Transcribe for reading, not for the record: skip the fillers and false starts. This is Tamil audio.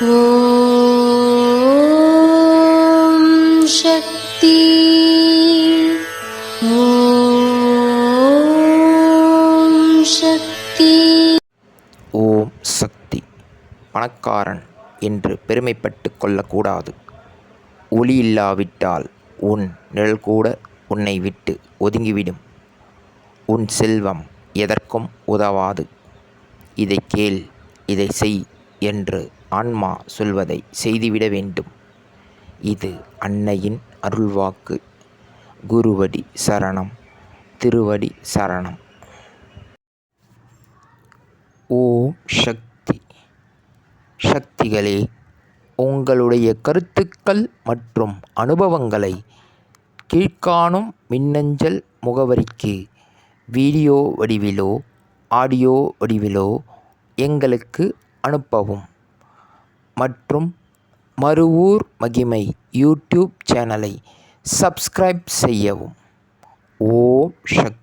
ஓம் சக்தி. ஓம் சக்தி. ஓம் சக்தி. பணக்காரன் என்று பெருமைப்பட்டு கொள்ளக்கூடாது. ஒளி இல்லாவிட்டால் உன் நிழல் கூட உன்னை விட்டு ஒதுங்கிவிடும். உன் செல்வம் எதற்கும் உதவாது. இதை கேள், இதை செய் என்று ஆன்மா சொல்வதை செய்துவிட வேண்டும். இது அன்னையின் அருள்வாக்கு. குருவடி சரணம், திருவடி சரணம். ஓம் சக்தி. சக்திகளே, உங்களுடைய கருத்துக்கள் மற்றும் அனுபவங்களை கீழ்காணும் மின்னஞ்சல் முகவரிக்கு வீடியோ வடிவிலோ ஆடியோ வடிவிலோ எங்களுக்கு அனுப்பவும். மற்றும் மறுவூர் மகிமை யூடியூப் சேனலை சப்ஸ்கிரைப் செய்யவும். ஓம் சக்தி.